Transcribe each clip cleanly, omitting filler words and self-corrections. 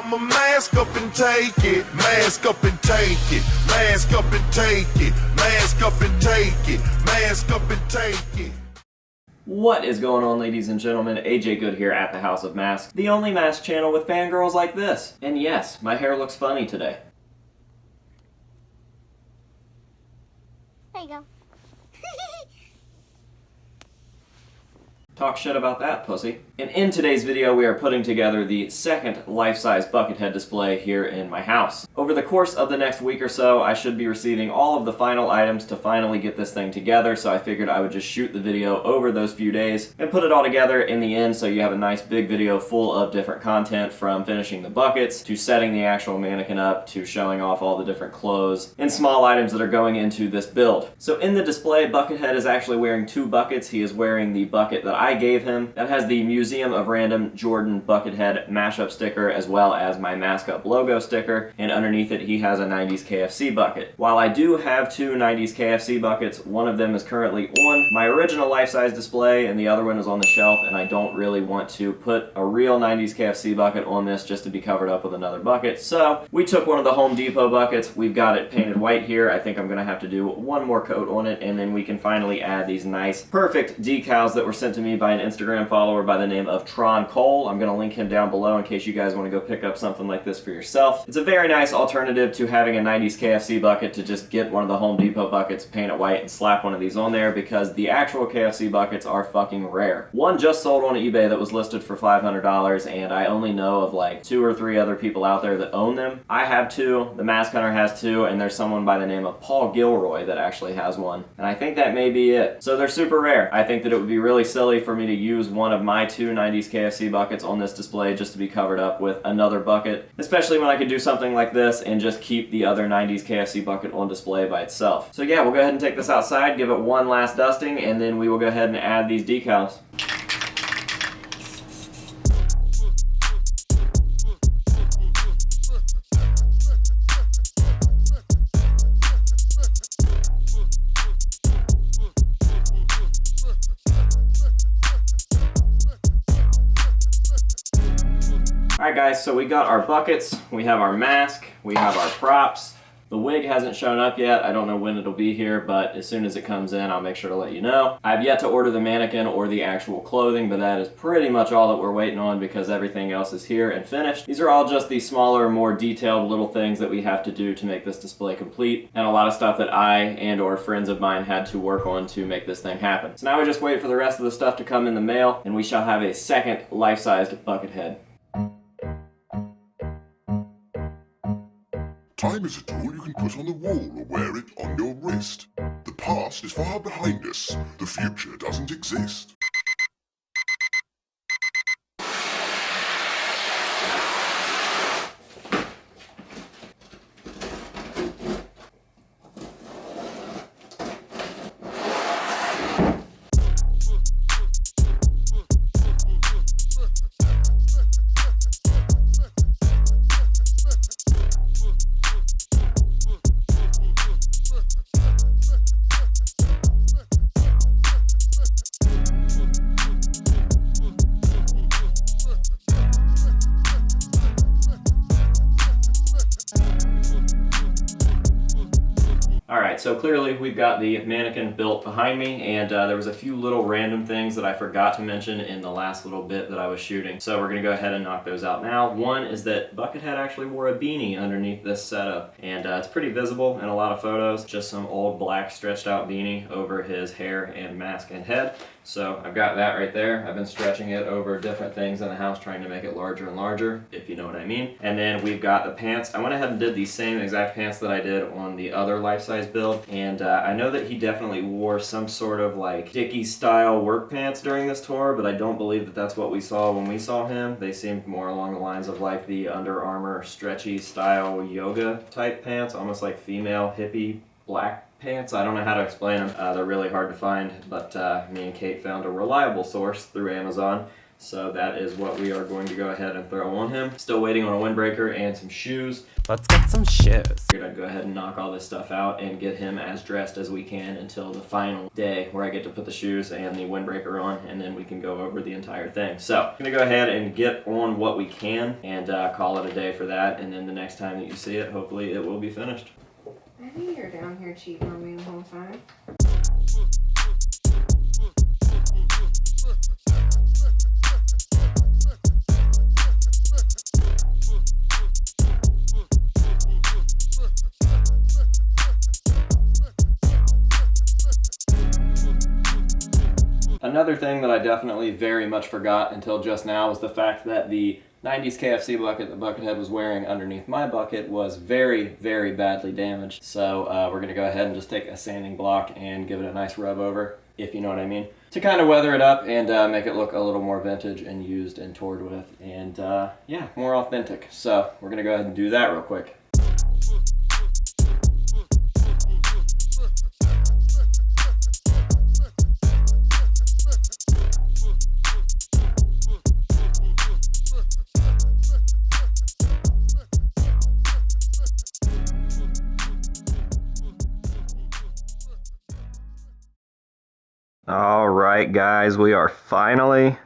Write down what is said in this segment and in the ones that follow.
I'ma mask up and take it, mask up and take it, mask up and take it, mask up and take it, mask up and take it. What is going on, ladies and gentlemen? AJ Good here at the House of Masks, the only mask channel with fangirls like this. And yes, my hair looks funny today. There you go. Talk shit about that, pussy. And in today's video, we are putting together the second life-size Buckethead display here in my house. Over the course of the next week or so, I should be receiving all of the final items to finally get this thing together, so I figured I would just shoot the video over those few days and put it all together in the end so you have a nice big video full of different content, from finishing the buckets, to setting the actual mannequin up, to showing off all the different clothes and small items that are going into this build. So in the display, Buckethead is actually wearing two buckets. He is wearing the bucket that I gave him that has the Museum of Random Jordan Buckethead mashup sticker, as well as my Mask Up logo sticker, and underneath it he has a 90s KFC bucket. While I do have two 90s KFC buckets, one of them is currently on my original life-size display and the other one is on the shelf, and I don't really want to put a real 90s KFC bucket on this just to be covered up with another bucket. So we took one of the Home Depot buckets, we've got it painted white here. I think I'm gonna have to do one more coat on it, and then we can finally add these nice, perfect decals that were sent to me by an Instagram follower by the name of Tron Cole. I'm going to link him down below in case you guys want to go pick up something like this for yourself. It's a very nice alternative to having a 90s KFC bucket, to just get one of the Home Depot buckets, paint it white, and slap one of these on there, because the actual KFC buckets are fucking rare. One just sold on eBay that was listed for $500, and I only know of like 2 or 3 other people out there that own them. I have 2, the Mask Hunter has 2, and there's someone by the name of Paul Gilroy that actually has one. And I think that may be it. So they're super rare. I think that it would be really silly for me to use one of my 2 90s KFC buckets on this display just to be covered up with another bucket, especially when I could do something like this and just keep the other 90s KFC bucket on display by itself. So yeah, we'll go ahead and take this outside, give it one last dusting, and then we will go ahead and add these decals. Alright guys, so we got our buckets, we have our mask, we have our props. The wig hasn't shown up yet. I don't know when it'll be here, but as soon as it comes in, I'll make sure to let you know. I've yet to order the mannequin or the actual clothing, but that is pretty much all that we're waiting on, because everything else is here and finished. These are all just the smaller, more detailed little things that we have to do to make this display complete, and a lot of stuff that I and or friends of mine had to work on to make this thing happen. So now we just wait for the rest of the stuff to come in the mail, and we shall have a second life-sized Buckethead. Time is a tool you can put on the wall or wear it on your wrist. The past is far behind us. The future doesn't exist. Alright, so clearly we've got the mannequin built behind me, and there was a few little random things that I forgot to mention in the last little bit that I was shooting. So we're going to go ahead and knock those out now. One is that Buckethead actually wore a beanie underneath this setup, and it's pretty visible in a lot of photos. Just some old black stretched out beanie over his hair and mask and head. So I've got that right there. I've been stretching it over different things in the house, trying to make it larger and larger, if you know what I mean. And then we've got the pants. I went ahead and did the same exact pants that I did on the other life-size build, and I know that he definitely wore some sort of like Dickies style work pants during this tour, but I don't believe that that's what we saw when we saw him. They seemed more along the lines of like the Under Armour stretchy style yoga type pants, almost like female hippie black pants. I don't know how to explain them. They're really hard to find, but me and Kate found a reliable source through Amazon So that is what we are going to go ahead and throw on him. Still waiting on a windbreaker and some shoes. Let's get some shoes. Figured I'd go ahead and knock all this stuff out and get him as dressed as we can until the final day where I get to put the shoes and the windbreaker on, and then we can go over the entire thing. So I'm gonna go ahead and get on what we can and call it a day for that, and then the next time that you see it, hopefully it will be finished. I knew you were down here cheating on me the whole time. Another thing that I definitely very much forgot until just now was the fact that the 90s KFC bucket that Buckethead was wearing underneath my bucket was very, very badly damaged. So we're going to go ahead and just take a sanding block and give it a nice rub over, if you know what I mean, to kind of weather it up and make it look a little more vintage and used and toured with, and yeah, more authentic. So we're going to go ahead and do that real quick. All right, guys, we are finally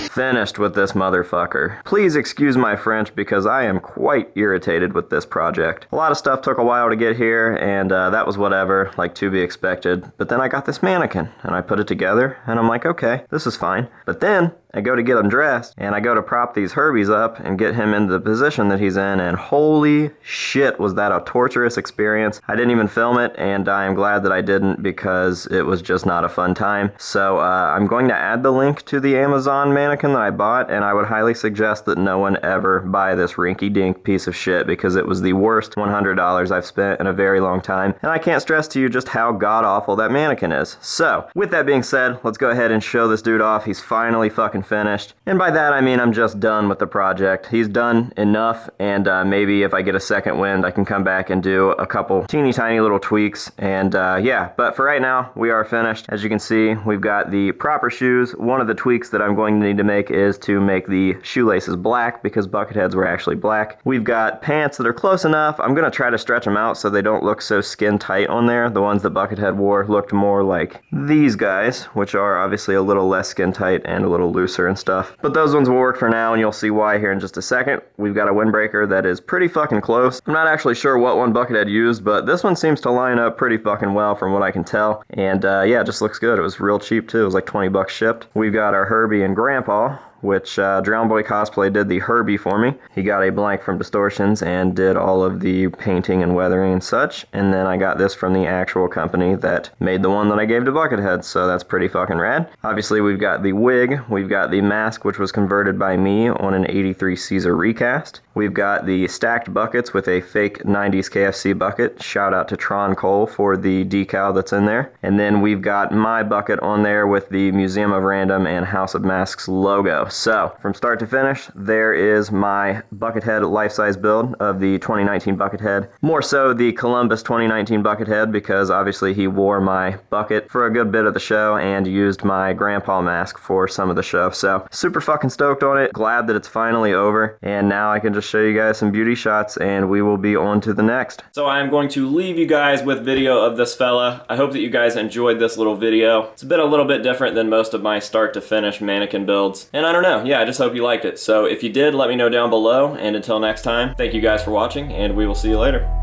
finished with this motherfucker. Please excuse my French because I am quite irritated with this project. A lot of stuff took a while to get here, and that was whatever, like to be expected. But then I got this mannequin, and I put it together, and I'm like, okay, this is fine. But then I go to get him dressed, and I go to prop these Herbies up and get him into the position that he's in, and holy shit, was that a torturous experience. I didn't even film it, and I am glad that I didn't because it was just not a fun time. So I'm going to add the link to the Amazon mannequin that I bought, and I would highly suggest that no one ever buy this rinky-dink piece of shit because it was the worst $100 I've spent in a very long time, and I can't stress to you just how god-awful that mannequin is. So, with that being said, let's go ahead and show this dude off. He's finally fucking finished, and by that I mean I'm just done with the project. He's done enough, and maybe if I get a second wind I can come back and do a couple teeny tiny little tweaks, and yeah, but for right now we are finished. As you can see, we've got the proper shoes. One of the tweaks that I'm going to need to make is to make the shoelaces black because Bucketheads were actually black. We've got pants that are close enough. I'm going to try to stretch them out so they don't look so skin tight on there. The ones that Buckethead wore looked more like these guys, which are obviously a little less skin tight and a little looser and stuff. But those ones will work for now, and you'll see why here in just a second. We've got a windbreaker that is pretty fucking close. I'm not actually sure what one Buckethead used, but this one seems to line up pretty fucking well from what I can tell. And yeah, it just looks good. It was real cheap too. It was like 20 bucks shipped. We've got our Herbie and Grandpa, which Drown Boy Cosplay did the Herbie for me. He got a blank from Distortions and did all of the painting and weathering and such. And then I got this from the actual company that made the one that I gave to Buckethead, so that's pretty fucking rad. Obviously, we've got the wig, we've got the mask, which was converted by me on an 83 Caesar recast. We've got the stacked buckets with a fake 90s KFC bucket. Shout out to Tron Cole for the decal that's in there. And then we've got my bucket on there with the Museum of Random and House of Masks logo. So, from start to finish, there is my Buckethead life-size build of the 2019 Buckethead. More so the Columbus 2019 Buckethead because obviously he wore my bucket for a good bit of the show and used my grandpa mask for some of the show. So, super fucking stoked on it. Glad that it's finally over. And now I can just show you guys some beauty shots and we will be on to the next. So I'm going to leave you guys with video of this fella. I hope that you guys enjoyed this little video. It's been a little bit different than most of my start to finish mannequin builds. And I don't know, yeah, I just hope you liked it. So if you did, let me know down below, and until next time, thank you guys for watching, and we will see you later.